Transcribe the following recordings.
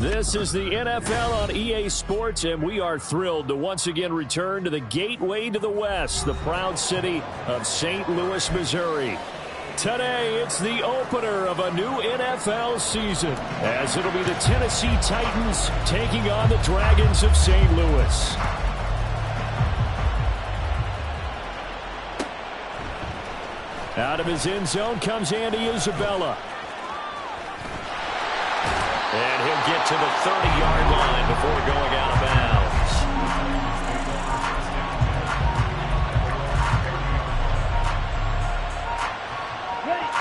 This is the NFL on EA Sports, and we are thrilled to once again return to the gateway to the West, the proud city of St. Louis, Missouri. Today, it's the opener of a new NFL season, as it'll be the Tennessee Titans taking on the Dragons of St. Louis. Out of his end zone comes Andy Isabella. And he'll get to the 30-yard line before going out of bounds.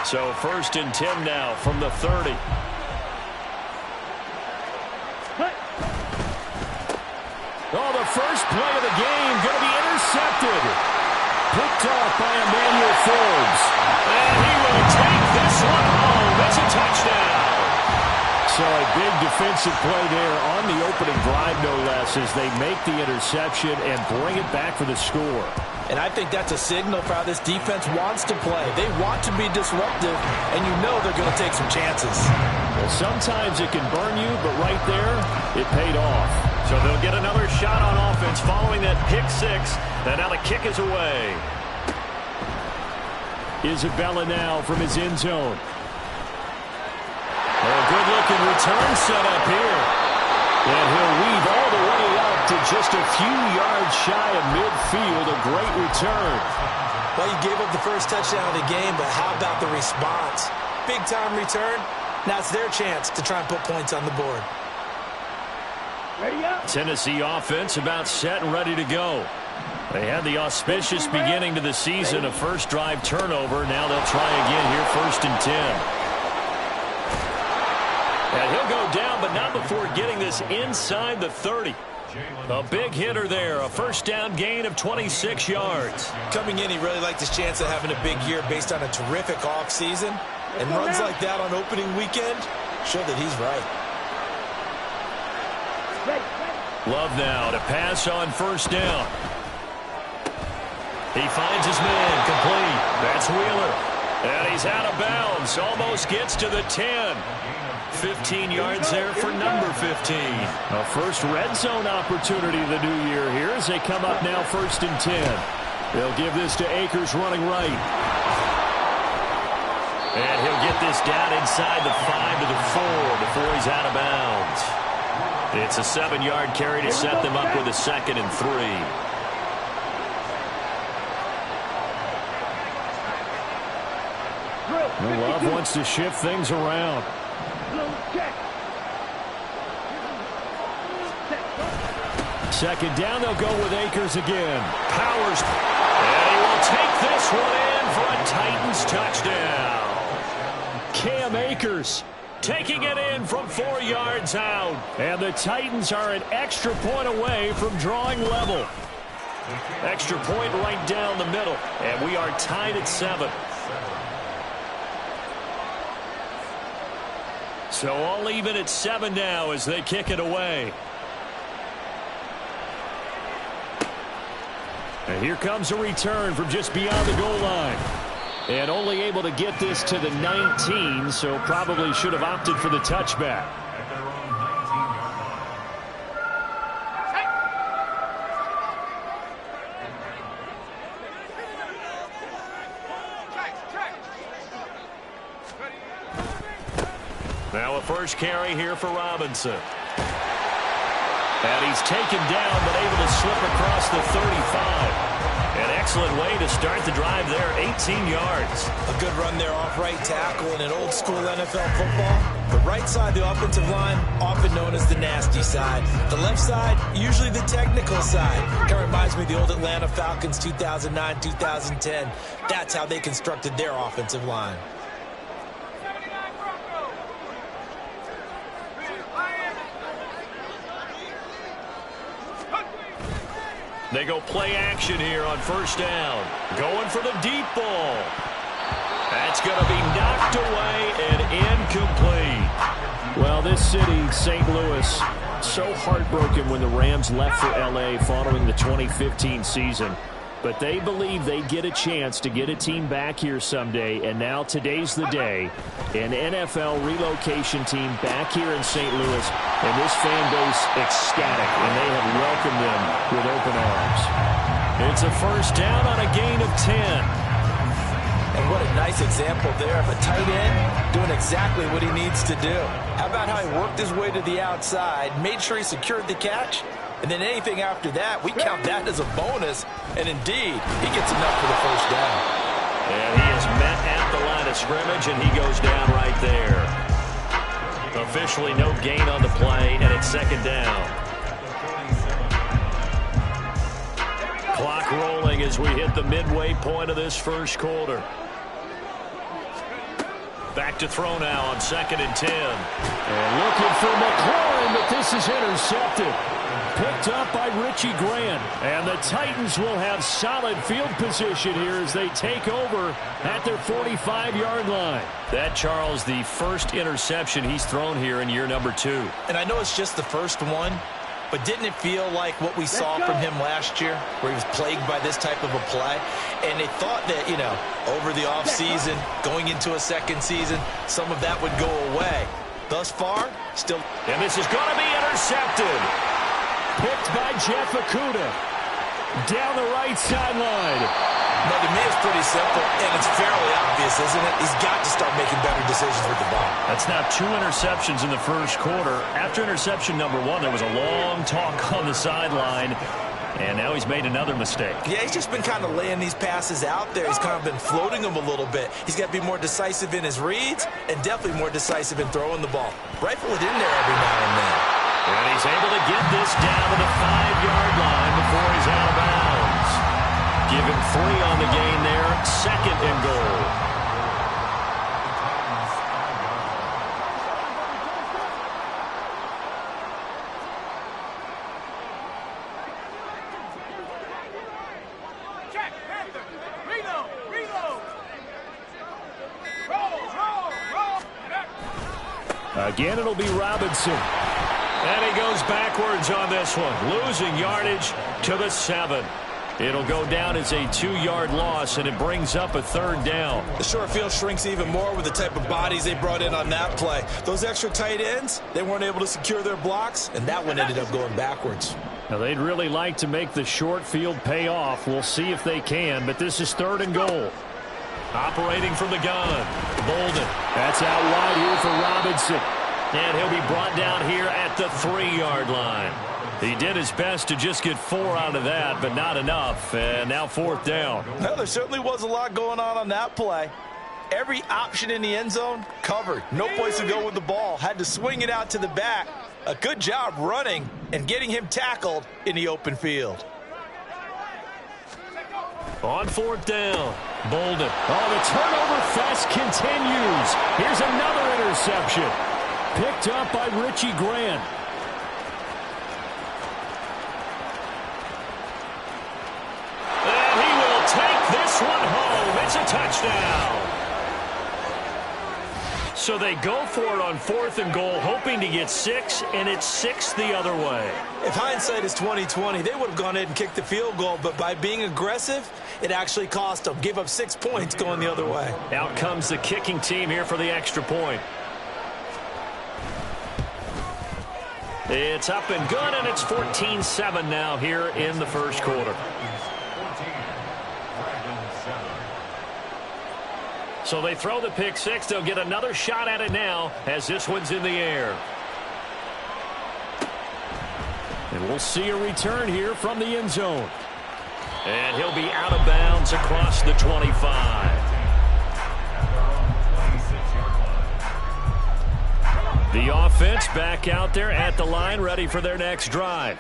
So 1st and 10 now from the 30. Oh, the first play of the game going to be intercepted. Picked off by Emmanuel Forbes. And he will take this one home. It's a touchdown. So a big defensive play there on the opening drive, no less, as they make the interception and bring it back for the score. And I think that's a signal for how this defense wants to play. They want to be disruptive, and you know they're going to take some chances. Well, sometimes it can burn you, but right there, it paid off. So they'll get another shot on offense following that pick six, and now the kick is away. Isabella now from his end zone. A good-looking return set up here. And he'll weave all the way up to just a few yards shy of midfield. A great return. Well, you gave up the first touchdown of the game, but how about the response? Big-time return. Now it's their chance to try and put points on the board. Tennessee offense about set and ready to go. They had the auspicious beginning to the season, a first drive turnover. Now they'll try again here, 1st and 10. And he'll go down, but not before getting this inside the 30. A big hitter there, a first down gain of 26 yards. Coming in, he really liked his chance of having a big year based on a terrific offseason. And runs like that on opening weekend show that he's right. Love now to pass on first down. He finds his man, complete. That's Wheeler. And he's out of bounds, almost gets to the 10. 15 yards there for number 15. A first red zone opportunity of the new year here as they come up now 1st and 10. They'll give this to Akers running right. And he'll get this down inside the 5 to the 4 before he's out of bounds. It's a 7-yard carry to set them up with a 2nd and 3. Love wants to shift things around. Second down, they'll go with Akers again. Powers. And he will take this one in for a Titans touchdown. Cam Akers taking it in from 4 yards out. And the Titans are an extra point away from drawing level. Extra point right down the middle. And we are tied at 7. So all even at 7 now as they kick it away. And here comes a return from just beyond the goal line. And only able to get this to the 19, so probably should have opted for the touchback. Now a first carry here for Robinson. And he's taken down, but able to slip across the 35. An excellent way to start the drive there, 18 yards. A good run there off right tackle in an old-school NFL football. The right side, the offensive line, often known as the nasty side. The left side, usually the technical side. Kind of reminds me of the old Atlanta Falcons 2009-2010. That's how they constructed their offensive line. They go play action here on first down. Going for the deep ball. That's going to be knocked away and incomplete. Well, this city, St. Louis, so heartbroken when the Rams left for L.A. following the 2015 season. But they believe they get a chance to get a team back here someday, and now today's the day. An NFL relocation team back here in St. Louis, and this fan base ecstatic, and they have welcomed them with open arms. It's a first down on a gain of 10. And what a nice example there of a tight end doing exactly what he needs to do. How about how he worked his way to the outside, made sure he secured the catch, and then anything after that, we count that as a bonus. And indeed, he gets enough for the first down. And he is met at the line of scrimmage, and he goes down right there. Officially no gain on the play, and it's second down. Clock rolling as we hit the midway point of this first quarter. Back to throw now on 2nd and 10. And looking for McLaurin, but this is intercepted. Picked up by Richie Grant. And the Titans will have solid field position here as they take over at their 45-yard line. That, Charles, the first interception he's thrown here in year number 2. And I know it's just the first one, but didn't it feel like what we saw from him last year, where he was plagued by this type of a play? And they thought that, you know, over the offseason, going into a second season, some of that would go away. Thus far, still. And this is going to be intercepted. Picked by Jeff Okudah. Down the right sideline. No, to me, it's pretty simple, and it's fairly obvious, isn't it? He's got to start making better decisions with the ball. That's now 2 interceptions in the first quarter. After interception number 1, there was a long talk on the sideline, and now he's made another mistake. Yeah, he's just been kind of laying these passes out there. He's kind of been floating them a little bit. He's got to be more decisive in his reads and definitely more decisive in throwing the ball. Rifle it in there every now and then. And he's able to get this down to the 5-yard line before he's out of bounds. Give him 3 on the gain there. 2nd and goal. Again, it'll be Robinson. And he goes backwards on this one, losing yardage to the 7. It'll go down as a 2-yard loss, and it brings up a 3rd down. The short field shrinks even more with the type of bodies they brought in on that play. Those extra tight ends, they weren't able to secure their blocks, and that one ended up going backwards. Now, they'd really like to make the short field pay off. We'll see if they can, but this is 3rd and goal. Operating from the gun, Bolden. That's out wide here for Robinson. And he'll be brought down here at the 3-yard line. He did his best to just get 4 out of that, but not enough. And now 4th down. Well, there certainly was a lot going on that play. Every option in the end zone covered. No place to go with the ball. Had to swing it out to the back. A good job running and getting him tackled in the open field. On 4th down, Bolden. Oh, the turnover fest continues. Here's another interception. Picked up by Richie Grant. And he will take this one home. It's a touchdown. So they go for it on 4th and goal, hoping to get 6, and it's 6 the other way. If hindsight is 20/20, they would have gone ahead and kicked the field goal, but by being aggressive, it actually cost them. Gave up 6 points going the other way. Out comes the kicking team here for the extra point. It's up and good, and it's 14-7 now here in the first quarter. So they throw the pick 6. They'll get another shot at it now as this one's in the air. And we'll see a return here from the end zone. And he'll be out of bounds across the 25. The offense back out there at the line, ready for their next drive.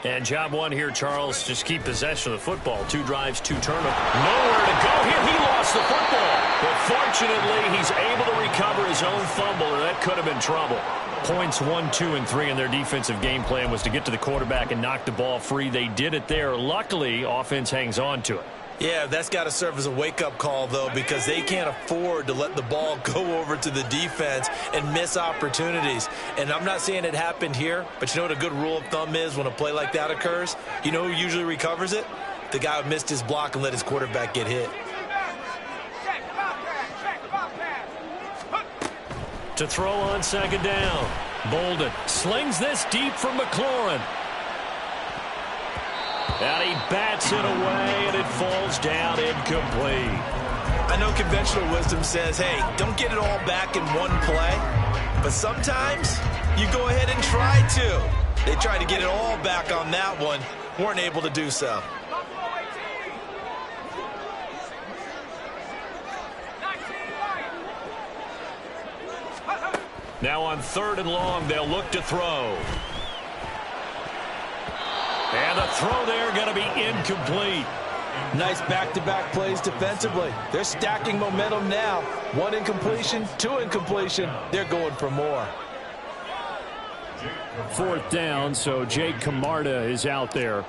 And job 1 here, Charles, just keep possession of the football. 2 drives, 2 turnovers. Nowhere to go here. He lost the football. But fortunately, he's able to recover his own fumble, or that could have been trouble. Points 1, 2, and 3 in their defensive game plan was to get to the quarterback and knock the ball free. They did it there. Luckily, offense hangs on to it. Yeah, that's got to serve as a wake-up call, though, because they can't afford to let the ball go over to the defense and miss opportunities. And I'm not saying it happened here, but you know what a good rule of thumb is when a play like that occurs? You know who usually recovers it? the guy who missed his block and let his quarterback get hit. To throw on second down. Bolden slings this deep from McLaurin. And he bats it away, and it falls down incomplete. I know conventional wisdom says, hey, don't get it all back in one play. But sometimes you go ahead and try to. They tried to get it all back on that one. Weren't able to do so. Now on 3rd and long, they'll look to throw. And the throw there going to be incomplete. Nice back-to-back plays defensively. They're stacking momentum now. 1 incompletion, 2 incompletion. They're going for more. 4th down, so Jake Camarda is out there.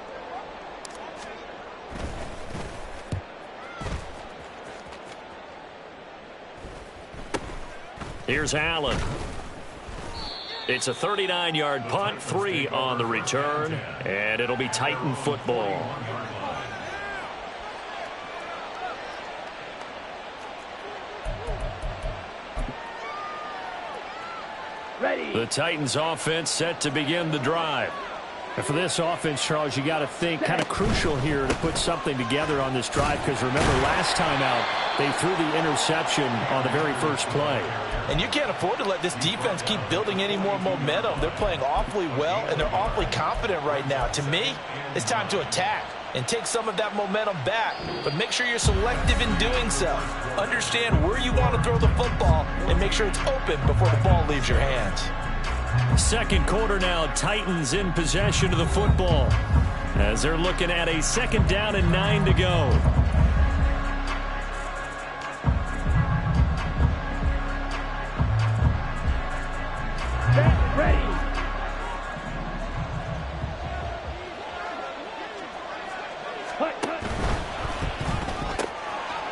Here's Allen. It's a 39-yard punt, 3 on the return, and it'll be Titan football. Ready. The Titans offense set to begin the drive. And for this offense, Charles, you got to think kind of crucial here to put something together on this drive, because remember last time out they threw the interception on the very first play. And you can't afford to let this defense keep building any more momentum. They're playing awfully well, and they're awfully confident right now. To me, it's time to attack and take some of that momentum back. But make sure you're selective in doing so. Understand where you want to throw the football and make sure it's open before the ball leaves your hands. Second quarter now, Titans in possession of the football as they're looking at a 2nd down and 9 to go. Ready.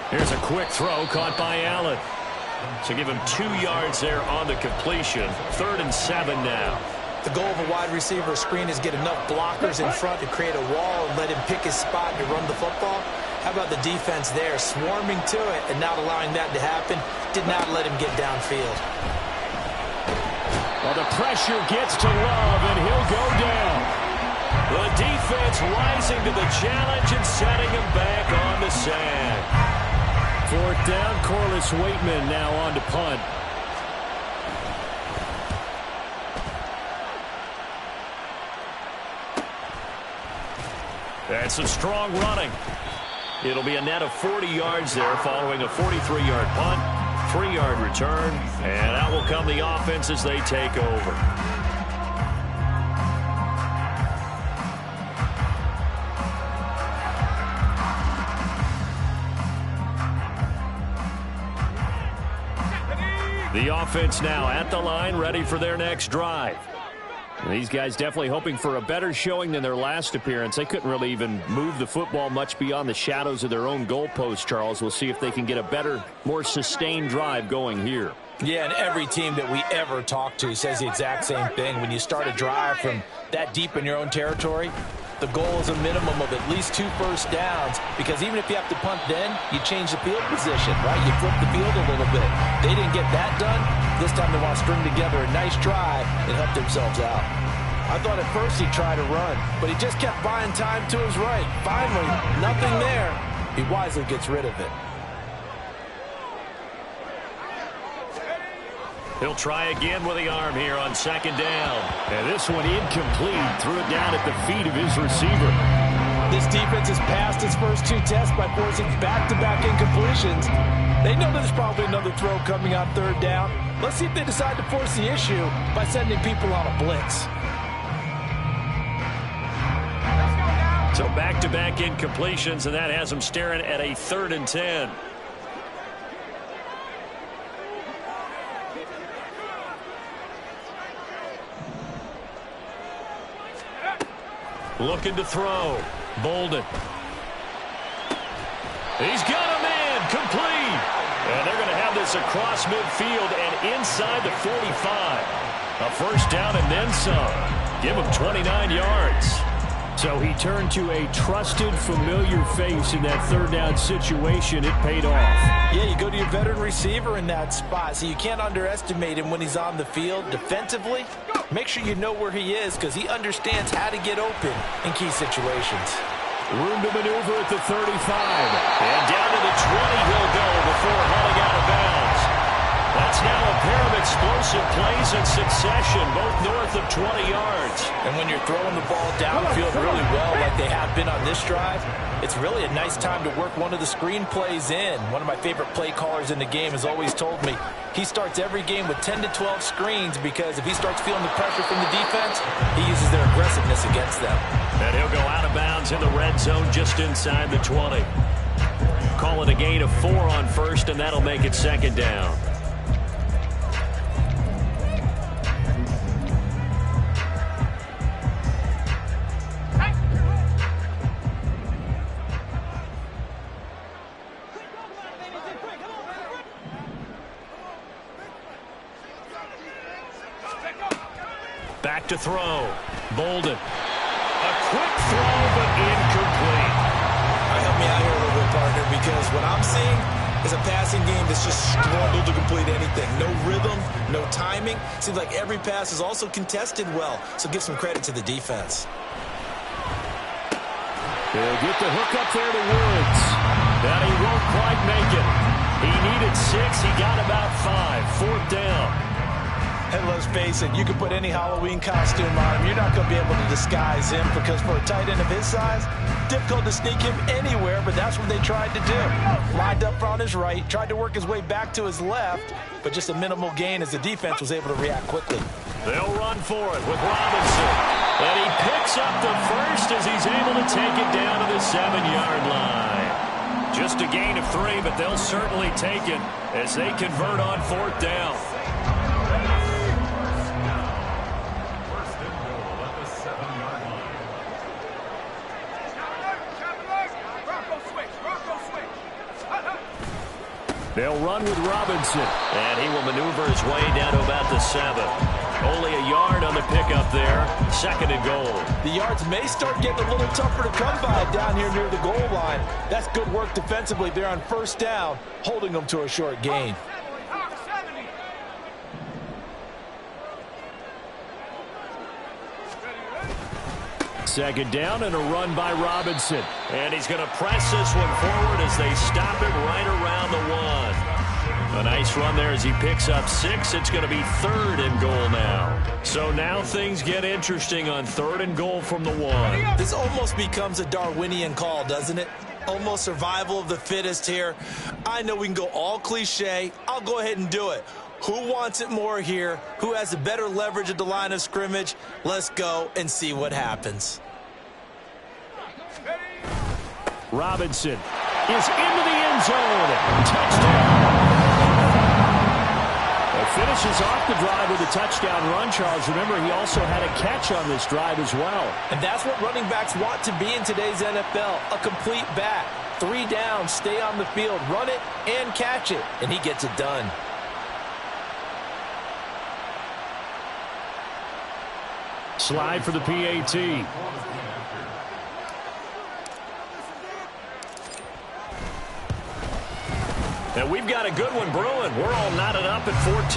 Here's a quick throw caught by Allen. So give him 2 yards there on the completion. 3rd and 7 now. The goal of a wide receiver screen is get enough blockers in front to create a wall and let him pick his spot to run the football. How about the defense there, swarming to it and not allowing that to happen? Did not let him get downfield. Well, the pressure gets to Love, and he'll go down. The defense rising to the challenge and setting him back on the sand. 4th down, Corliss Waitman now on to punt. That's some strong running. It'll be a net of 40 yards there following a 43-yard punt, 3-yard return, and out will come the offense as they take over. The offense now at the line, ready for their next drive. And these guys definitely hoping for a better showing than their last appearance. They couldn't really even move the football much beyond the shadows of their own goalpost, Charles. We'll see if they can get a better, more sustained drive going here. Yeah, and every team that we ever talk to says the exact same thing. When you start a drive from that deep in your own territory, the goal is a minimum of at least 2 first downs, because even if you have to punt then, you change the field position, right? You flip the field a little bit. They didn't get that done. This time they want to string together a nice drive and help themselves out. I thought at first he'd try to run, but he just kept buying time to his right. Finally, nothing there. He wisely gets rid of it. He'll try again with the arm here on 2nd down. And this one incomplete. Threw it down at the feet of his receiver. This defense has passed its first 2 tests by forcing back-to-back incompletions. They know there's probably another throw coming on 3rd down. Let's see if they decide to force the issue by sending people on a blitz. So back-to-back incompletions, and that has them staring at a 3rd and 10. Looking to throw. Bolden. He's got him in. Complete. And they're going to have this across midfield and inside the 45. A first down and then some. Give him 29 yards. So he turned to a trusted, familiar face in that third down situation. It paid off. Yeah, you go to your veteran receiver in that spot, so you can't underestimate him when he's on the field. Defensively, make sure you know where he is because he understands how to get open in key situations. Room to maneuver at the 35. And down to the 20 he'll go before hauling out of bounds. That's now a pair of explosive plays in succession, both north of 20 yards. And when you're throwing the ball downfield really well like they have been on this drive, it's really a nice time to work one of the screen plays in. One of my favorite play callers in the game has always told me he starts every game with 10 to 12 screens because if he starts feeling the pressure from the defense, he uses their aggressiveness against them. And he'll go out of bounds in the red zone just inside the 20. Call it a gain of 4 on first, and that'll make it second down. Back to throw. Bolden. A quick throw, but incomplete. Help me out here a little bit, partner, because what I'm seeing is a passing game that's just struggled to complete anything. No rhythm, no timing. Seems like every pass is also contested well, so give some credit to the defense. He'll get the hook up there to Woods. But he won't quite make it. He needed 6. He got about 5. 4th down. And let's face it, you can put any Halloween costume on him. You're not going to be able to disguise him because for a tight end of his size, difficult to sneak him anywhere, but that's what they tried to do. Lined up on his right, tried to work his way back to his left, but just a minimal gain as the defense was able to react quickly. They'll run for it with Robinson. And he picks up the first as he's able to take it down to the 7-yard line. Just a gain of 3, but they'll certainly take it as they convert on 4th down. They'll run with Robinson. And he will maneuver his way down to about the 7. Only a yard on the pickup there. 2nd and goal. The yards may start getting a little tougher to come by down here near the goal line. That's good work defensively there on 1st down, holding them to a short gain. Second down and a run by Robinson. And he's going to press this one forward as they stop him right around the 1. A nice run there as he picks up 6. It's going to be 3rd and goal now. So now things get interesting on 3rd and goal from the 1. This almost becomes a Darwinian call, doesn't it? Almost survival of the fittest here. I know we can go all cliche. I'll go ahead and do it. Who wants it more here? Who has a better leverage at the line of scrimmage? Let's go and see what happens. Robinson is into the end zone. Touchdown. Finishes off the drive with a touchdown run, Charles. Remember, he also had a catch on this drive as well. And that's what running backs want to be in today's NFL, a complete back. 3 downs, stay on the field, run it, and catch it. And he gets it done. Slide for the PAT. And we've got a good one brewing. We're all knotted up at 14.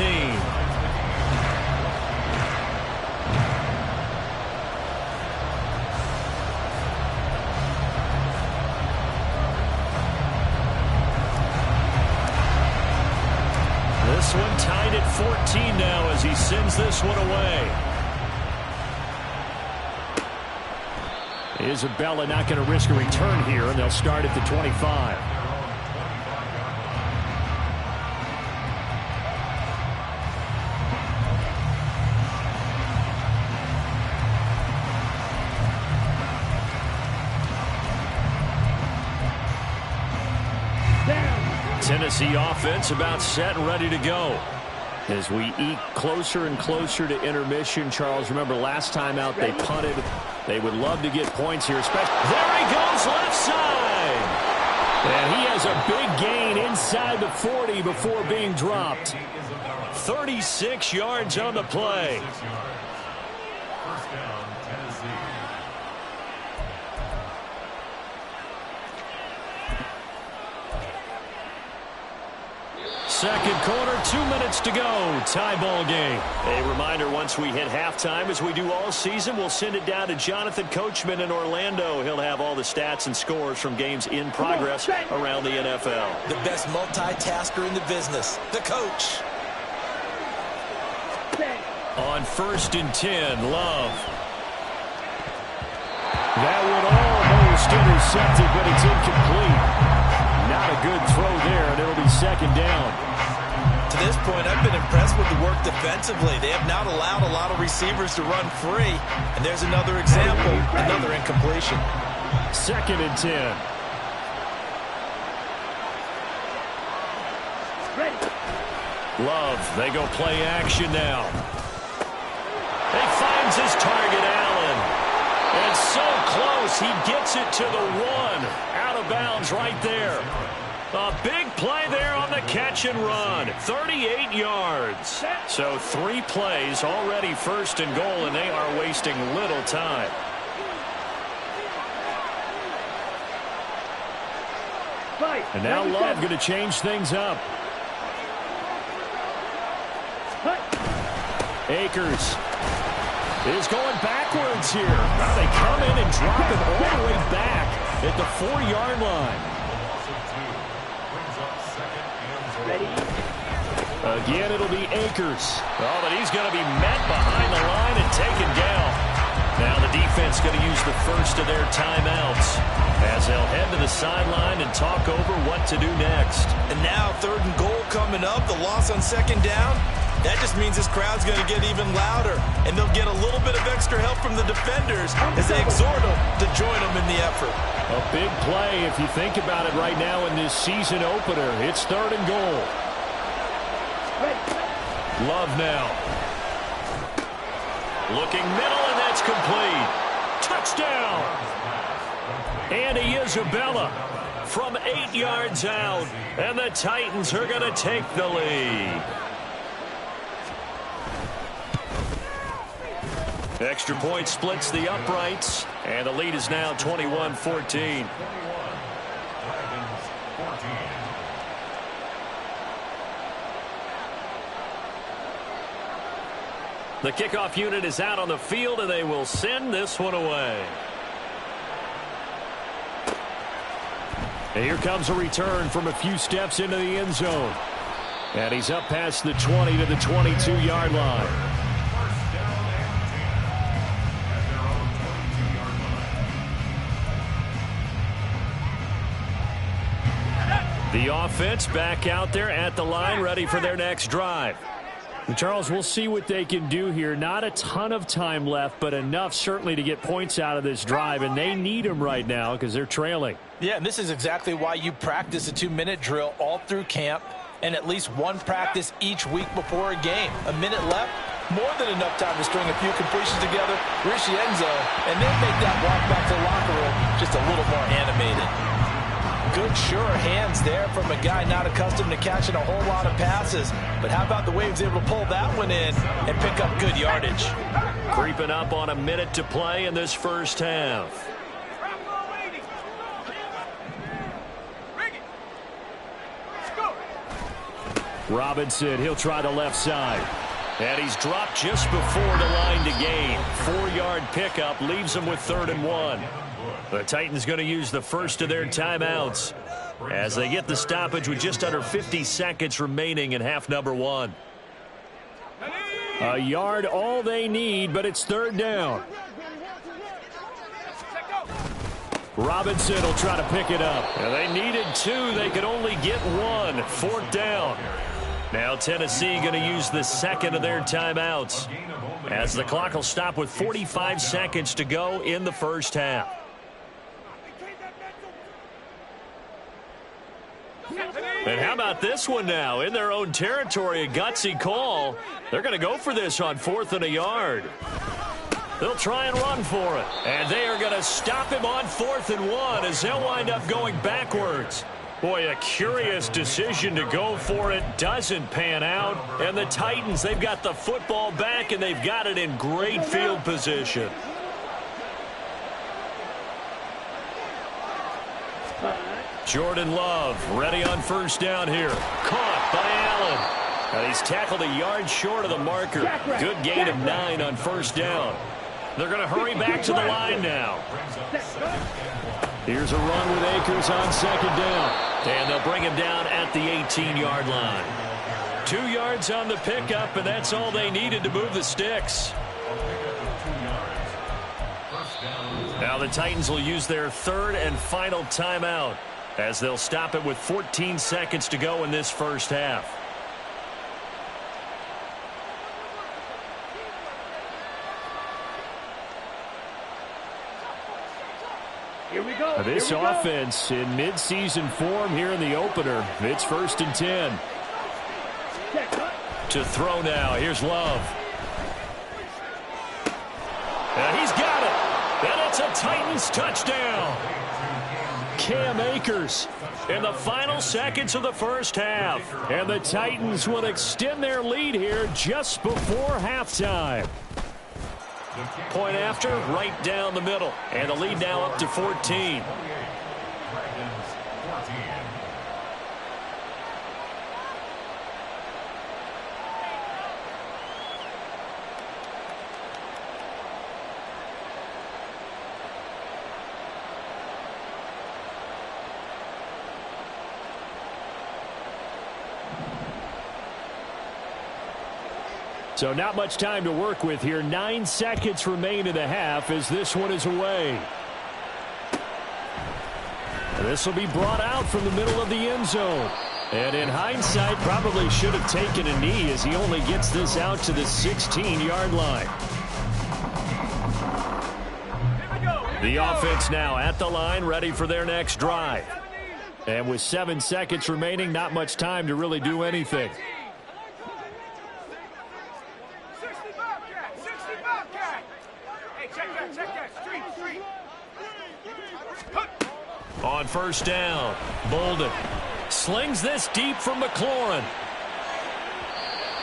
This one tied at 14 now as he sends this one away. Isabella not going to risk a return here, and they'll start at the 25. Tennessee offense about set and ready to go. As we eke closer and closer to intermission, Charles, remember last time out they punted. They would love to get points here, especially. There he goes, left side. And he has a big gain inside the 40 before being dropped. 36 yards on the play. Second quarter, 2 minutes to go. Tie ball game. A reminder, once we hit halftime, as we do all season, we'll send it down to Jonathan Coachman in Orlando. He'll have all the stats and scores from games in progress around the NFL. The best multitasker in the business, the coach. On 1st and 10, Love. That would almost intercepted, but it's incomplete. Not a good throw there, and it'll be second down. To this point, I've been impressed with the work defensively. They have not allowed a lot of receivers to run free. And there's another example, another incompletion. 2nd and 10. Love, they go play action now. He finds his target, Allen. And so close, he gets it to the 1. Out of bounds right there. A big play there on the catch and run. 38 yards. So 3 plays, already 1st and goal, and they are wasting little time. And now Love going to change things up. Akers is going backwards here. Now they come in and drop him all the way back at the 4-yard line. Again, it'll be Akers. Oh, but he's going to be met behind the line and taken down. Now the defense going to use the first of their timeouts as they'll head to the sideline and talk over what to do next. And now 3rd and goal coming up. The loss on 2nd down. That just means this crowd's going to get even louder, and they'll get a little bit of extra help from the defenders as they exhort them to join them in the effort. A big play if you think about it right now in this season opener. It's 3rd and goal. Love now. Looking middle, and that's complete. Touchdown! Andy Isabella from 8 yards out, and the Titans are going to take the lead. Extra point splits the uprights, and the lead is now 21-14. The kickoff unit is out on the field, and they will send this one away. And here comes a return from a few steps into the end zone. And he's up past the 20 to the 22-yard line. The offense back out there at the line, ready for their next drive. And Charles, we'll see what they can do here. Not a ton of time left, but enough certainly to get points out of this drive, and they need them right now because they're trailing. Yeah, and this is exactly why you practice a 2-minute drill all through camp and at least one practice each week before a game. A minute left, more than enough time to string a few completions together, reach the end zone, and then make that walk back to the locker room just a little more animated. Good, sure hands there from a guy not accustomed to catching a whole lot of passes. But how about the way he was able to pull that one in and pick up good yardage? Creeping up on a minute to play in this first half. Robinson, he'll try the left side. And he's dropped just before the line to gain. 4-yard pickup leaves him with 3rd and 1. The Titans going to use the first of their timeouts as they get the stoppage with just under 50 seconds remaining in half number 1. A yard all they need, but it's 3rd down. Robinson will try to pick it up. And they needed 2. They could only get 1. 4th down. Now Tennessee going to use the second of their timeouts as the clock will stop with 45 seconds to go in the first half. And how about this one now? In their own territory, a gutsy call. They're going to go for this on 4th and a yard. They'll try and run for it. And they are going to stop him on 4th and 1 as they'll wind up going backwards. Boy, a curious decision to go for it. Doesn't pan out. And the Titans, they've got the football back, and they've got it in great field position. Jordan Love ready on first down here. Caught by Allen. And he's tackled a yard short of the marker. Good gain of 9 on first down. They're going to hurry back to the line now. Here's a run with Akers on second down. And they'll bring him down at the 18-yard line. 2 yards on the pickup, and that's all they needed to move the sticks. Now the Titans will use their third and final timeout as they'll stop it with 14 seconds to go in this first half. Here we go. This offense in midseason form here in the opener. It's 1st and 10. To throw now. Here's Love. And he's got it. And it's a Titans touchdown. Cam Akers in the final seconds of the first half. And the Titans will extend their lead here just before halftime. Point after, right down the middle. And the lead now up to 14. So not much time to work with here. 9 seconds remain in the half as this one is away. This will be brought out from the middle of the end zone. And in hindsight, probably should have taken a knee as he only gets this out to the 16-yard line. The offense now at the line, ready for their next drive. And with 7 seconds remaining, not much time to really do anything. On first down, Bolden slings this deep from McLaurin.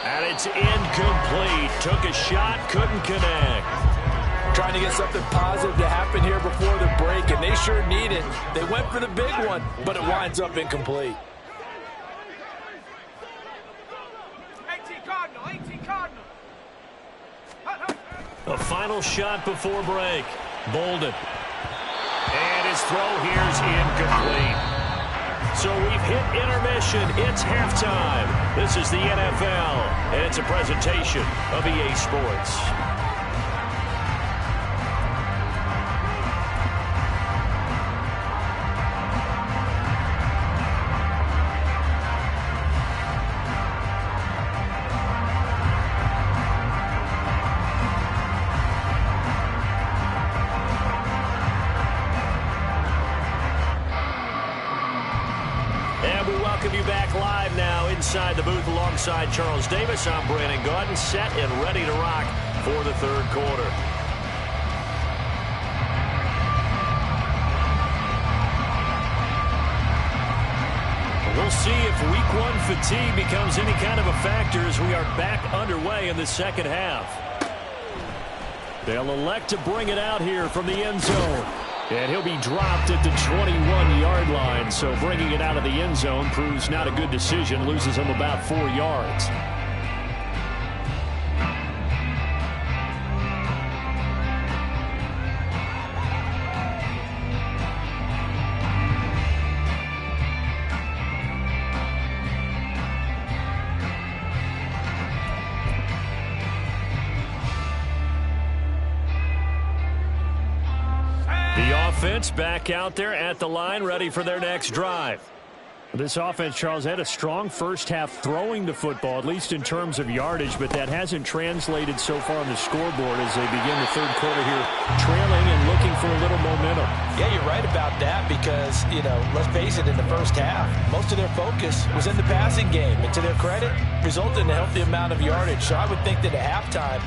And it's incomplete. Took a shot, couldn't connect. Trying to get something positive to happen here before the break, and they sure need it. They went for the big one, but it winds up incomplete. 18 Cardinal. A final shot before break. Bolden. And his throw here's incomplete. So we've hit intermission. It's halftime. This is the NFL, and it's a presentation of EA Sports. Inside the booth alongside Charles Davis, I'm Brandon Gaudin, set and ready to rock for the third quarter. We'll see if week 1 fatigue becomes any kind of a factor as we are back underway in the second half. They'll elect to bring it out here from the end zone. And he'll be dropped at the 21-yard line, so bringing it out of the end zone proves not a good decision, loses him about 4 yards. Offense back out there at the line, ready for their next drive. This offense, Charles, had a strong first half throwing the football, at least in terms of yardage, but that hasn't translated so far on the scoreboard as they begin the third quarter here, trailing and looking for a little momentum. Yeah, you're right about that because, let's face it, in the first half, most of their focus was in the passing game. And to their credit, resulted in a healthy amount of yardage. So I would think that at halftime,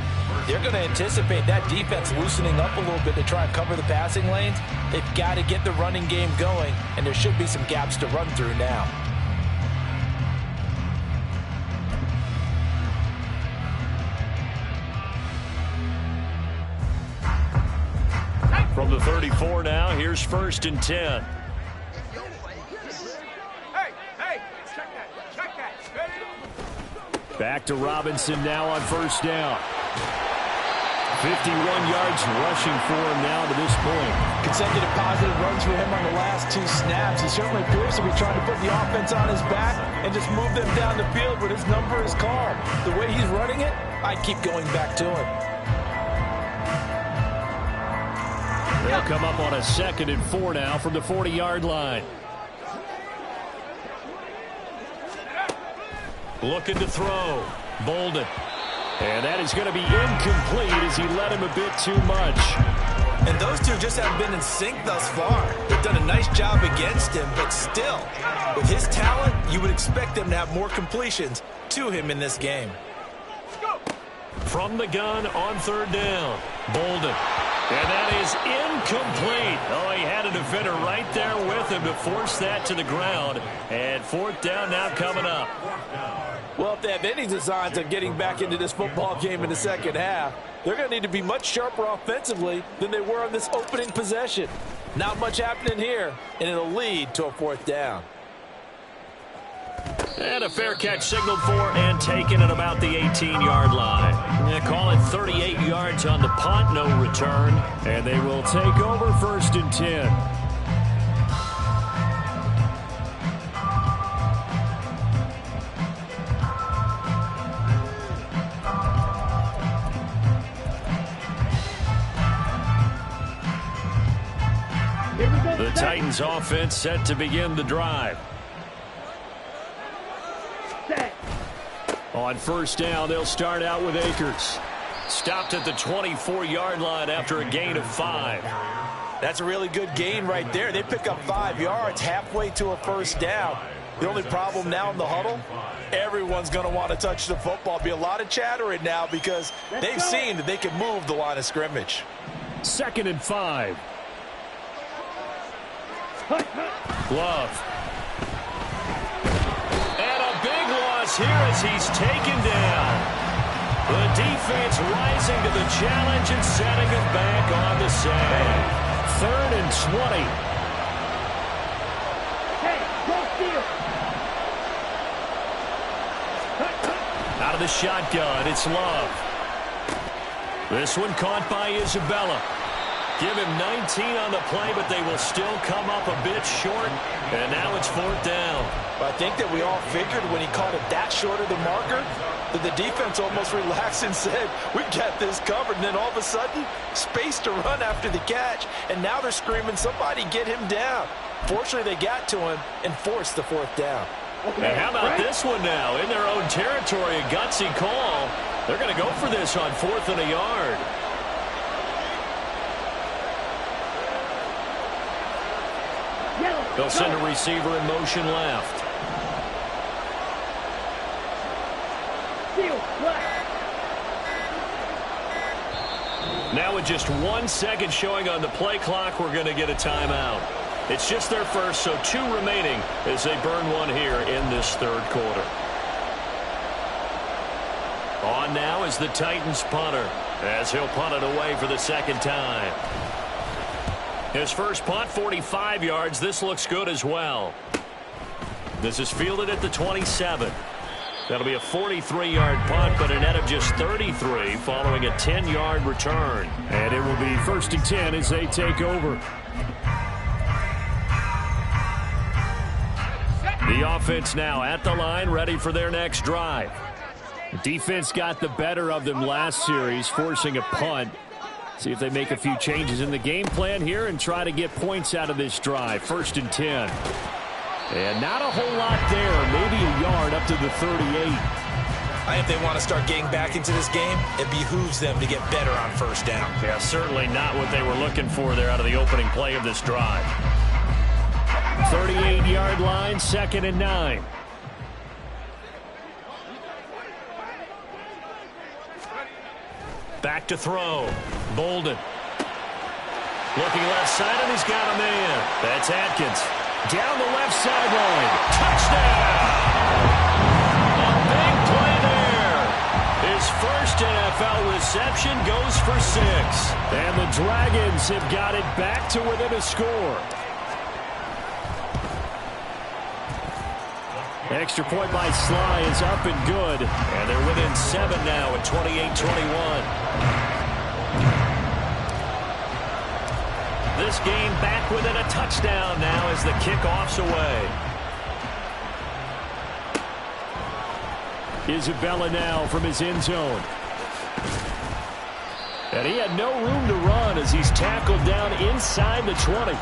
they're going to anticipate that defense loosening up a little bit to try and cover the passing lanes. They've got to get the running game going, and there should be some gaps to run through now. From the 34 now, here's 1st and 10. Back to Robinson now on first down. 51 yards rushing for him now to this point. Consecutive positive runs for him on the last 2 snaps. He certainly appears to be trying to put the offense on his back and just move them down the field when his number is called. The way he's running it, I'd keep going back to him. They'll come up on a 2nd and 4 now from the 40-yard line. Looking to throw. Bolden. And that is going to be incomplete as he led him a bit too much. And those two just haven't been in sync thus far. They've done a nice job against him, but still, with his talent, you would expect them to have more completions to him in this game. From the gun on 3rd down. Bolden. And that is incomplete. Oh, he had a defender right there with him to force that to the ground. And 4th down now coming up. Well, if they have any designs on getting back into this football game in the second half, they're going to need to be much sharper offensively than they were on this opening possession. Not much happening here, and it'll lead to a 4th down. And a fair catch signaled for and taken at about the 18-yard line. They call it 38 yards on the punt, no return. And they will take over 1st and 10. The Titans offense set to begin the drive. On 1st down, they'll start out with Akers. Stopped at the 24-yard line after a gain of 5. That's a really good gain right there. They pick up 5 yards halfway to a 1st down. The only problem now in the huddle, everyone's going to want to touch the football. Be a lot of chattering now because they've seen that they can move the line of scrimmage. 2nd and 5. Love. And a big loss here as he's taken down. The defense rising to the challenge and setting him back on the side. 3rd and 20. Out of the shotgun, it's Love. This one caught by Isabella. Give him 19 on the play, but they will still come up a bit short. And now it's 4th down. I think that we all figured when he caught it that short of the marker that the defense almost relaxed and said, we got this covered. And then all of a sudden, space to run after the catch. And now they're screaming, somebody get him down. Fortunately, they got to him and forced the 4th down. And how about this one now? In their own territory, a gutsy call. They're going to go for this on 4th and a yard. They'll send a receiver in motion left. Now with just 1 second showing on the play clock, we're going to get a timeout. It's just their first, so 2 remaining as they burn one here in this 3rd quarter. On now is the Titans punter as he'll punt it away for the 2nd time. His first punt, 45 yards. This looks good as well. This is fielded at the 27. That'll be a 43-yard punt, but a net of just 33 following a 10-yard return. And it will be 1st and 10 as they take over. The offense now at the line, ready for their next drive. The defense got the better of them last series, forcing a punt. See if they make a few changes in the game plan here and try to get points out of this drive. 1st and 10. And not a whole lot there. Maybe a yard up to the 38. If they want to start getting back into this game, it behooves them to get better on 1st down. Yeah, certainly not what they were looking for there out of the opening play of this drive. 38-yard line, 2nd and 9. Back to throw. Bolden. Looking left side, and he's got a man. That's Atkins. Down the left sideline. Touchdown! A big play there. His first NFL reception goes for 6. And the Dragons have got it back to within a score. Extra point by Sly is up and good. And they're within 7 now at 28-21. This game back within a touchdown now as the kickoff's away. Isabella now from his end zone. And he had no room to run as he's tackled down inside the 20.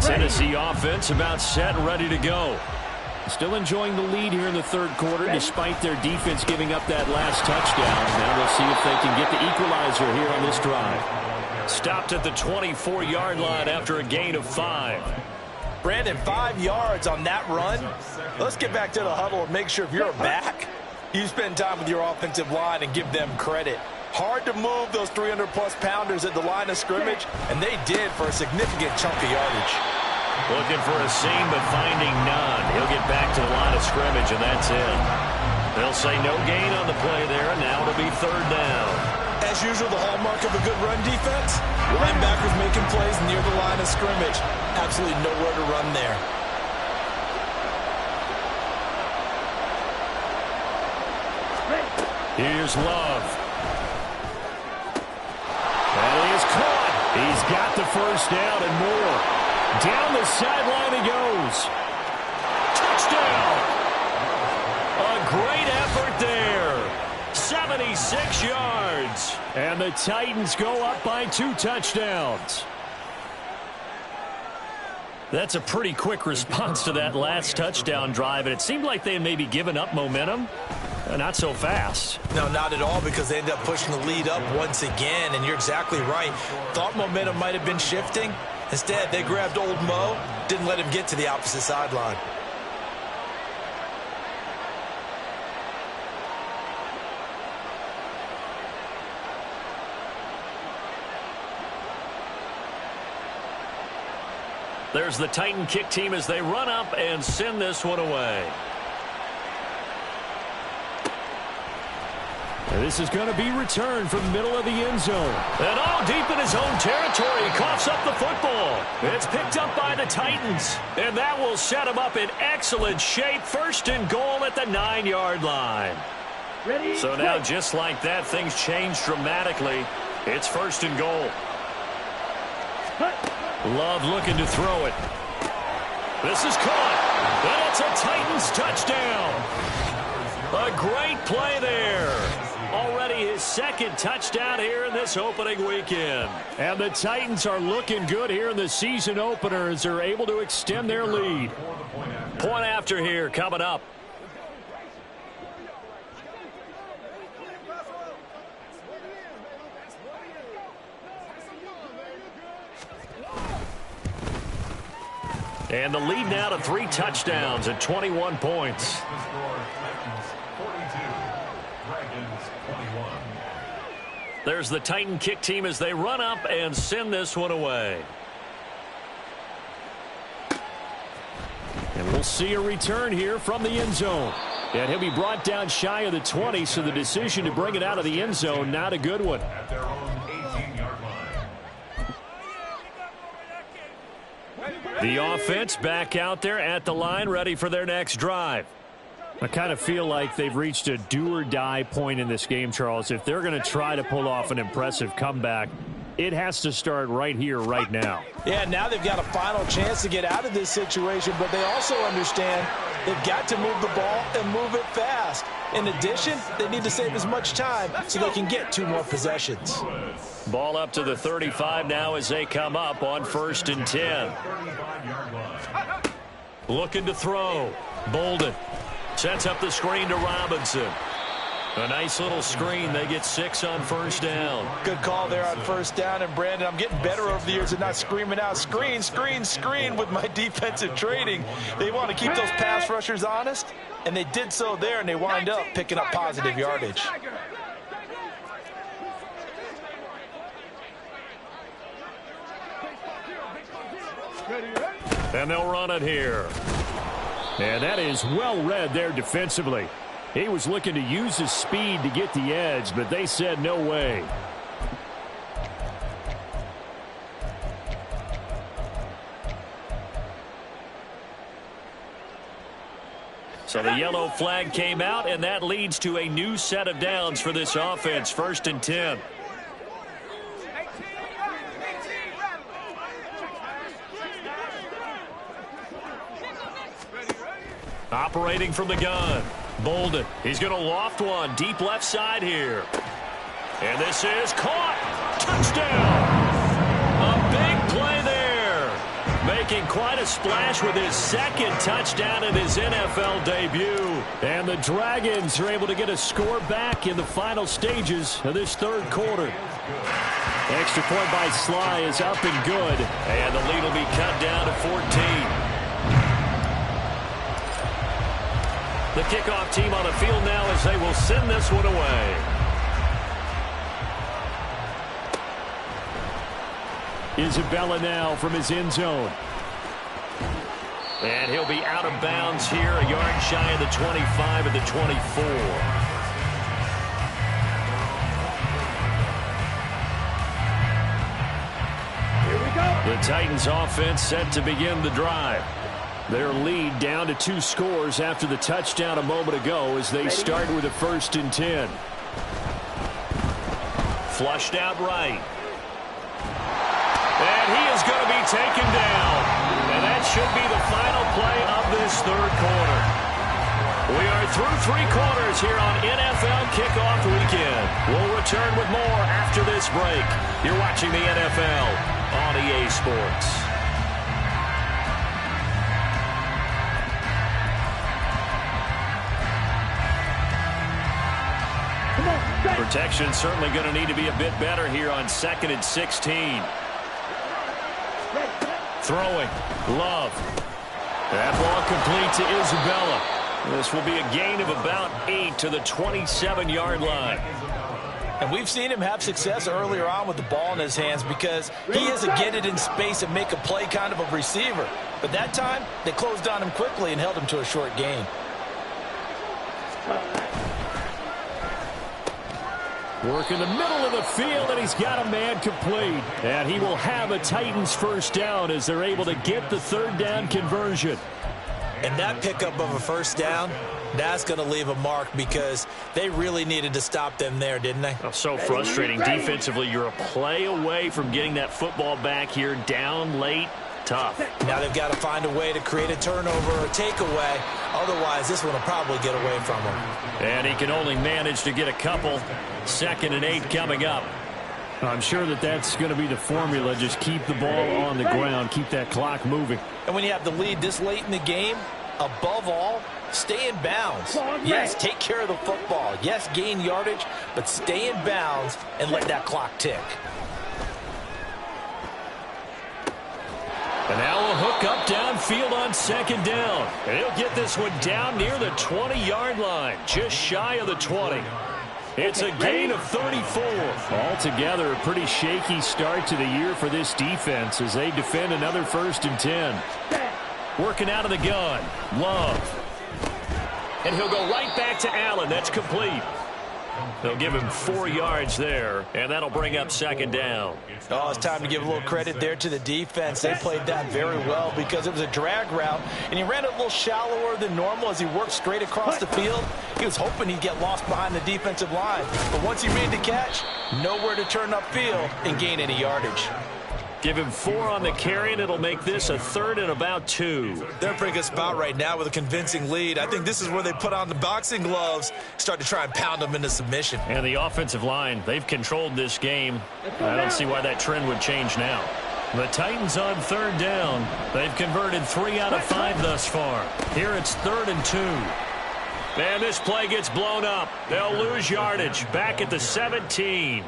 Tennessee offense about set and ready to go. Still enjoying the lead here in the third quarter despite their defense giving up that last touchdown. Now they'll see if they can get the equalizer here on this drive. Stopped at the 24-yard line after a gain of 5. Brandon, 5 yards on that run. Let's get back to the huddle and make sure if you're a back, you spend time with your offensive line and give them credit. Hard to move those 300-plus pounders at the line of scrimmage, and they did for a significant chunk of yardage. Looking for a seam, but finding none. He'll get back to the line of scrimmage, and that's it. They'll say no gain on the play there, and now it'll be third down. As usual, the hallmark of a good run defense, linebackers making plays near the line of scrimmage. Absolutely nowhere to run there. Here's Love. That is caught. He's got the first down and more. Down the sideline he goes. Touchdown. A great effort there. 76 yards. And the Titans go up by 2 touchdowns. That's a pretty quick response to that last touchdown drive, and it seemed like they had maybe given up momentum. Not so fast. No, not at all, because they ended up pushing the lead up once again, and you're exactly right. Thought momentum might have been shifting. Instead, they grabbed old Mo, didn't let him get to the opposite sideline. There's the Titan kick team as they run up and send this one away. And this is going to be returned from the middle of the end zone. And all deep in his own territory, he coughs up the football. It's picked up by the Titans. And that will set him up in excellent shape. First and goal at the 9-yard line. Ready, so now, just like that, things change dramatically. It's first and goal. Love looking to throw it. This is caught. And it's a Titans touchdown. A great play there. Already his second touchdown here in this opening weekend. And the Titans are looking good here in the season opener as they're able to extend their lead. Point after here coming up. And the lead now to 3 touchdowns at 21 points. There's the Titan kick team as they run up and send this one away. And we'll see a return here from the end zone. And he'll be brought down shy of the 20, so the decision to bring it out of the end zone, not a good one. The offense back out there at the line, ready for their next drive. I kind of feel like they've reached a do-or-die point in this game, Charles. If they're going to try to pull off an impressive comeback, it has to start right here, right now. Yeah, now they've got a final chance to get out of this situation, but they also understand they've got to move the ball and move it fast. In addition, they need to save as much time so they can get 2 more possessions. Ball up to the 35 now as they come up on 1st and 10. Looking to throw. Bolden sets up the screen to Robinson. A nice little screen. They get 6 on 1st down. Good call there on 1st down. And, Brandon, I'm getting better over the years at not screaming out, screen, screen, screen with my defensive training. They want to keep those pass rushers honest, and they did so there, and they wind up picking up positive yardage. And they'll run it here. And that is well read there defensively. He was looking to use his speed to get the edge, but they said no way. So the yellow flag came out, and that leads to a new set of downs for this offense. 1st and 10. Operating from the gun. Bolden. He's going to loft one. Deep left side here. And this is caught. Touchdown. A big play there. Making quite a splash with his 2nd touchdown in his NFL debut. And the Dragons are able to get a score back in the final stages of this 3rd quarter. Extra point by Sly is up and good. And the lead will be cut down to 14. The kickoff team on the field now as they will send this one away. Isabella now from his end zone. And he'll be out of bounds here, a yard shy of the 25 at the 24. Here we go. The Titans offense set to begin the drive. Their lead down to 2 scores after the touchdown a moment ago as they start with a 1st and 10. Flushed out right. And he is going to be taken down. And that should be the final play of this 3rd quarter. We are through 3 quarters here on NFL Kickoff Weekend. We'll return with more after this break. You're watching the NFL on EA Sports. Protection certainly going to need to be a bit better here on 2nd and 16. Throwing. Love. That ball complete to Isabella. This will be a gain of about 8 to the 27-yard line. And we've seen him have success earlier on with the ball in his hands because he is a get it in space and make a play kind of a receiver. But that time, they closed on him quickly and held him to a short gain. Work in the middle of the field, and he's got a man complete. And he will have a Titans 1st down as they're able to get the 3rd down conversion. And that pickup of a 1st down, that's going to leave a mark because they really needed to stop them there, didn't they? Oh, so frustrating. Defensively, you're a play away from getting that football back here down late. Tough. Now they've got to find a way to create a turnover or takeaway. Otherwise, this one will probably get away from him. And he can only manage to get a couple. 2nd and 8 coming up. I'm sure that's going to be the formula. Just keep the ball on the ground. Keep that clock moving. And when you have the lead this late in the game, above all, stay in bounds. Yes, take care of the football. Yes, gain yardage, but stay in bounds and let that clock tick. And now a hook up downfield on 2nd down. And he'll get this one down near the 20-yard line, just shy of the 20. It's a gain of 34. Altogether, a pretty shaky start to the year for this defense as they defend another 1st and 10. Working out of the gun. Love. And he'll go right back to Allen. That's complete. They'll give him 4 yards there, and that'll bring up 2nd down. Oh, it's time to give a little credit there to the defense. They played that very well because it was a drag route, and he ran it a little shallower than normal as he worked straight across the field. He was hoping he'd get lost behind the defensive line. But once he made the catch, nowhere to turn upfield and gain any yardage. Give him 4 on the carry, and it'll make this a 3rd and about 2. They're in a pretty good spot right now with a convincing lead. I think this is where they put on the boxing gloves, start to try and pound them into submission. And the offensive line, they've controlled this game. I don't see why that trend would change now. The Titans on 3rd down. They've converted 3 out of 5 thus far. Here it's 3rd and 2. And this play gets blown up. They'll lose yardage back at the 17.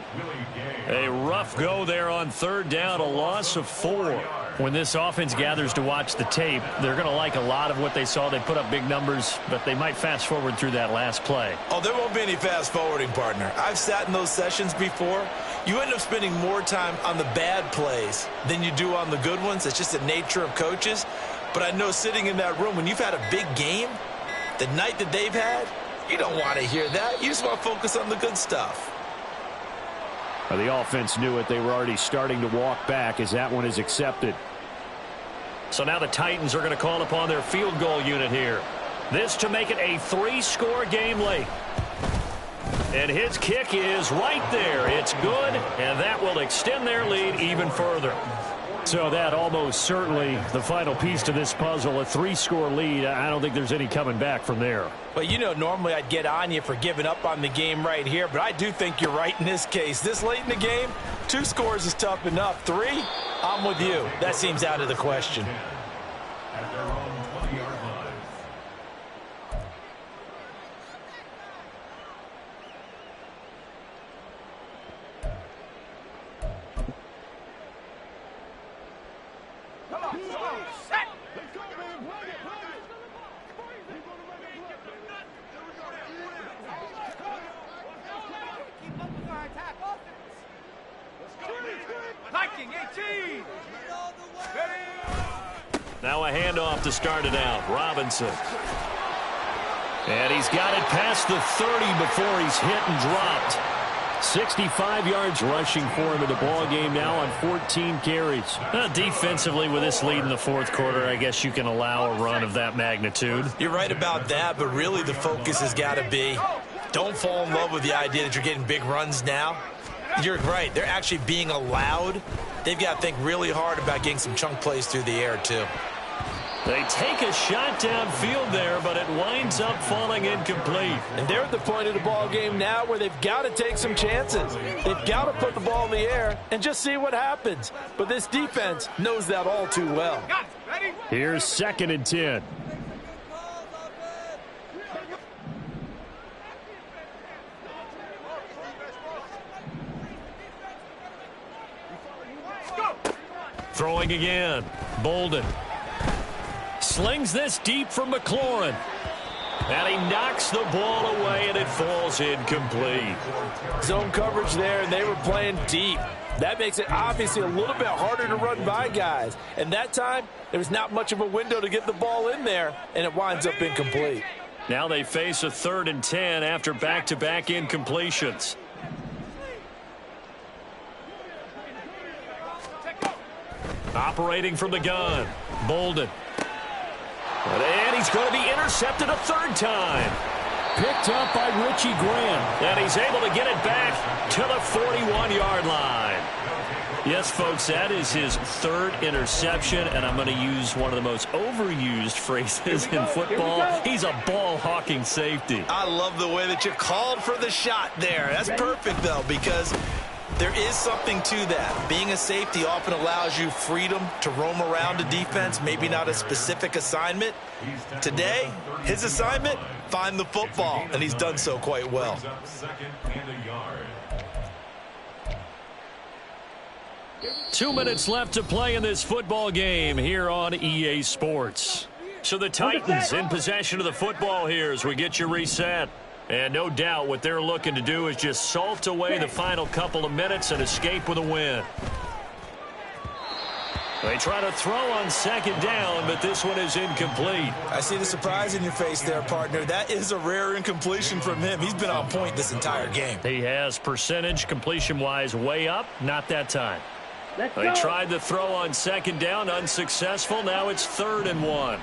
A rough go there on 3rd down, a loss of 4. When this offense gathers to watch the tape, they're going to like a lot of what they saw. They put up big numbers, but they might fast forward through that last play. Oh, there won't be any fast forwarding, partner. I've sat in those sessions before. You end up spending more time on the bad plays than you do on the good ones. It's just the nature of coaches. But I know sitting in that room, when you've had a big game, the night that they've had, you don't want to hear that. You just want to focus on the good stuff. The offense knew it. They were already starting to walk back as that one is accepted. So now the Titans are going to call upon their field goal unit here. This to make it a 3-score game late. And his kick is right there. It's good, and that will extend their lead even further. So that almost certainly the final piece to this puzzle, a 3-score lead. I don't think there's any coming back from there. Well, you know, normally I'd get on you for giving up on the game right here, but I do think you're right in this case. This late in the game, 2 scores is tough enough. 3, I'm with you. That seems out of the question. Now a handoff to start it out. Robinson. And he's got it past the 30 before he's hit and dropped. 65 yards rushing for him in the ball game now on 14 carries. Defensively, with this lead in the fourth quarter, I guess you can allow a run of that magnitude. You're right about that, but really the focus has got to be don't fall in love with the idea that you're getting big runs now. You're right. They're actually being allowed. They've got to think really hard about getting some chunk plays through the air, too. They take a shot downfield there, but it winds up falling incomplete. And they're at the point of the ball game now where they've got to take some chances. They've got to put the ball in the air and just see what happens. But this defense knows that all too well. Here's 2nd and 10. Throwing again. Bolden. Slings this deep from McLaurin. And he knocks the ball away, and it falls incomplete. Zone coverage there, and they were playing deep. That makes it obviously a little bit harder to run by guys. And that time, there was not much of a window to get the ball in there, and it winds up incomplete. Now they face a 3rd and 10 after back-to-back incompletions. Operating from the gun. Bolden. And he's going to be intercepted a 3rd time. Picked up by Richie Graham. And he's able to get it back to the 41-yard line. Yes, folks, that is his 3rd interception, and I'm going to use one of the most overused phrases in football. He's a ball-hawking safety. I love the way that you called for the shot there. That's perfect, though, because there is something to that. Being a safety often allows you freedom to roam around a defense, maybe not a specific assignment. Today, his assignment, find the football, and he's done so quite well. 2 minutes left to play in this football game here on EA Sports. So the Titans in possession of the football here as we get you reset. And no doubt what they're looking to do is just salt away the final couple of minutes and escape with a win. They try to throw on 2nd down, but this one is incomplete. I see the surprise in your face there, partner. That is a rare incompletion from him. He's been on point this entire game. He has percentage completion-wise way up, not that time. They tried to throw on 2nd down, unsuccessful. Now it's 3rd and 1.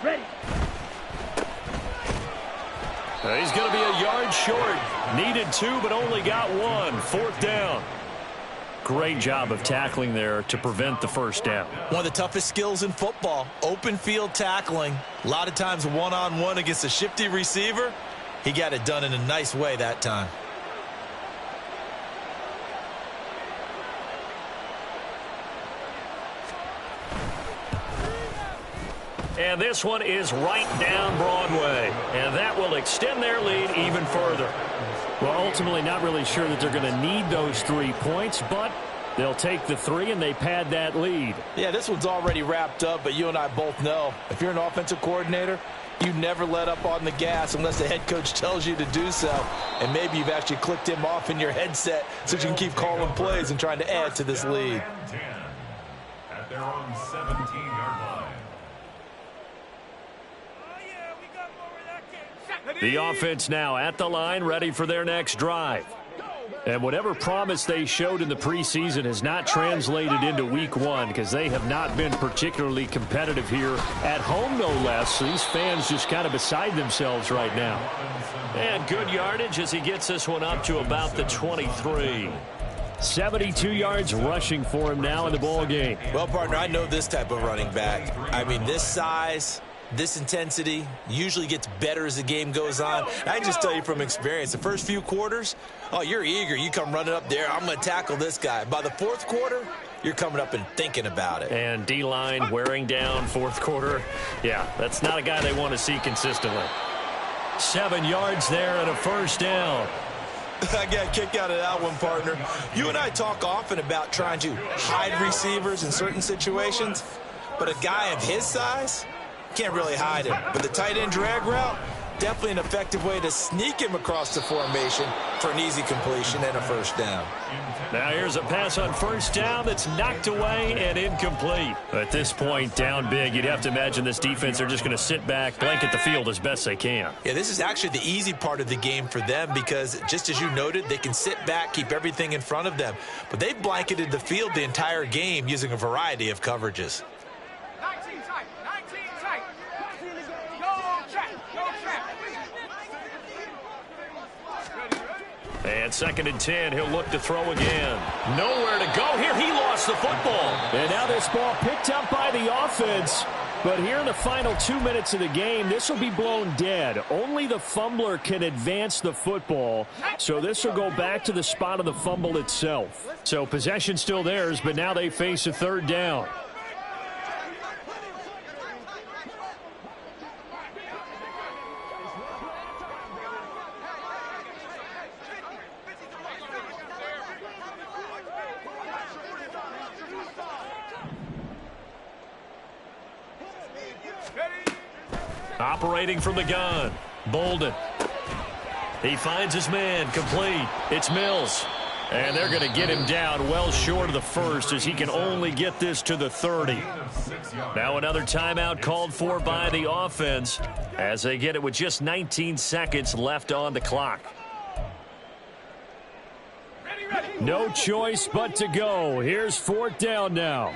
Ready. He's going to be a yard short. Needed 2, but only got 1. 4th down. Great job of tackling there to prevent the 1st down. One of the toughest skills in football, open field tackling. A lot of times one-on-one against a shifty receiver. He got it done in a nice way that time. And this one is right down Broadway. And that will extend their lead even further. Well, ultimately not really sure that they're going to need those 3 points, but they'll take the 3 and they pad that lead. Yeah, this one's already wrapped up, but you and I both know if you're an offensive coordinator, you never let up on the gas unless the head coach tells you to do so. And maybe you've actually clicked him off in your headset so you can keep calling plays and trying to add to this lead. At their own 17-yard line. The offense now at the line, ready for their next drive. And whatever promise they showed in the preseason has not translated into week one because they have not been particularly competitive here at home, no less. These fans just kind of beside themselves right now. And good yardage as he gets this one up to about the 23. 72 yards rushing for him now in the ball game. Well, partner, I know this type of running back. I mean, this size, this intensity usually gets better as the game goes on. I can just tell you from experience, the first few quarters, oh, you're eager. You come running up there, I'm going to tackle this guy. By the fourth quarter, you're coming up and thinking about it. And D-line wearing down fourth quarter. Yeah, that's not a guy they want to see consistently. 7 yards there and a first down. I got a kick out of that one, partner. You and I talk often about trying to hide receivers in certain situations, but a guy of his size can't really hide him. But the tight end drag route, definitely an effective way to sneak him across the formation for an easy completion and a first down. Now here's a pass on first down that's knocked away and incomplete. At this point, down big, you'd have to imagine this defense are just going to sit back, blanket the field as best they can. Yeah, this is actually the easy part of the game for them because, just as you noted, they can sit back, keep everything in front of them. But they've blanketed the field the entire game using a variety of coverages. And 2nd and 10, he'll look to throw again. Nowhere to go here. He lost the football. And now this ball picked up by the offense. But here in the final 2 minutes of the game, this will be blown dead. Only the fumbler can advance the football. So this will go back to the spot of the fumble itself. So possession still theirs, but now they face a third down. Operating from the gun, Bolden. He finds his man, complete. It's Mills. And they're going to get him down well short of the first as he can only get this to the 30. Now another timeout called for by the offense as they get it with just 19 seconds left on the clock. No choice but to go. Here's 4th down now.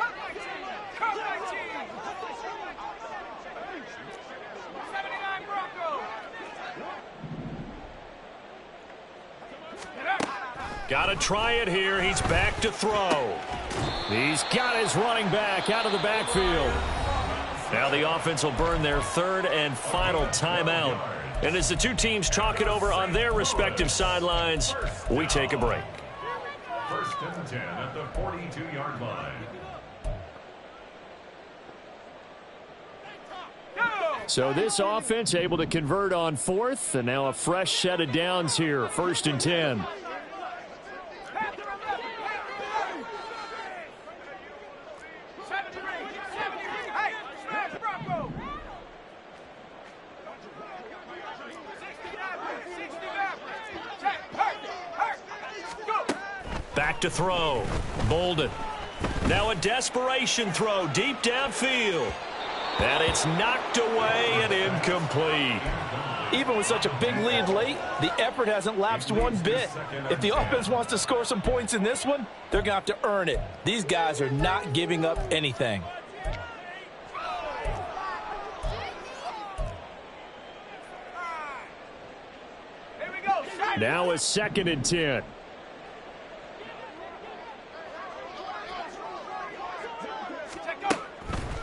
Got to try it here. He's back to throw. He's got his running back out of the backfield. Now the offense will burn their 3rd and final timeout. And as the two teams talk it over on their respective sidelines, we take a break. 1st and 10 at the 42-yard line. So this offense able to convert on 4th, and now a fresh set of downs here. 1st and 10. Back to throw. Bolden. Now a desperation throw deep downfield. And it's knocked away and incomplete. Even with such a big lead late, the effort hasn't lapsed one bit. If the offense wants to score some points in this one, they're going to have to earn it. These guys are not giving up anything. Now a 2nd and 10.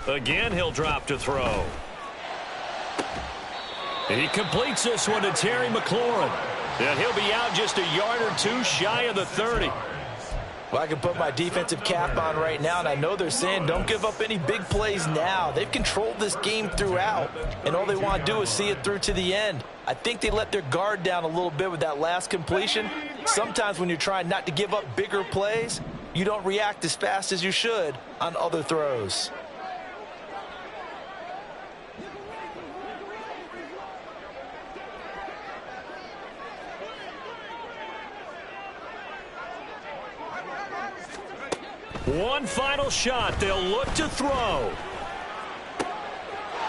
Again, he'll drop to throw. He completes this one to Terry McLaurin. And he'll be out just a yard or two shy of the 30. Well, I can put my defensive cap on right now, and I know they're saying don't give up any big plays now. They've controlled this game throughout, and all they want to do is see it through to the end. I think they let their guard down a little bit with that last completion. Sometimes when you're trying not to give up bigger plays, you don't react as fast as you should on other throws. One final shot. They'll look to throw.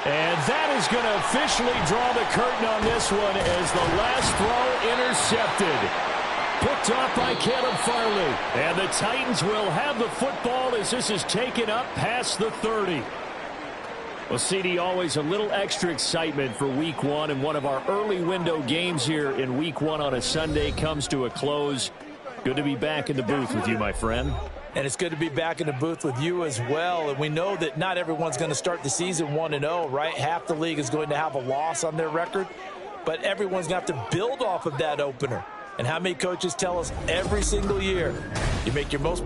And that is going to officially draw the curtain on this one as the last throw intercepted. Picked off by Caleb Farley. And the Titans will have the football as this is taken up past the 30. Well, CD, always a little extra excitement for Week 1, and one of our early window games here in Week 1 on a Sunday comes to a close. Good to be back in the booth with you, my friend. And it's good to be back in the booth with you as well. And we know that not everyone's going to start the season 1-0, right? Half the league is going to have a loss on their record. But everyone's going to have to build off of that opener. And how many coaches tell us every single year, you make your most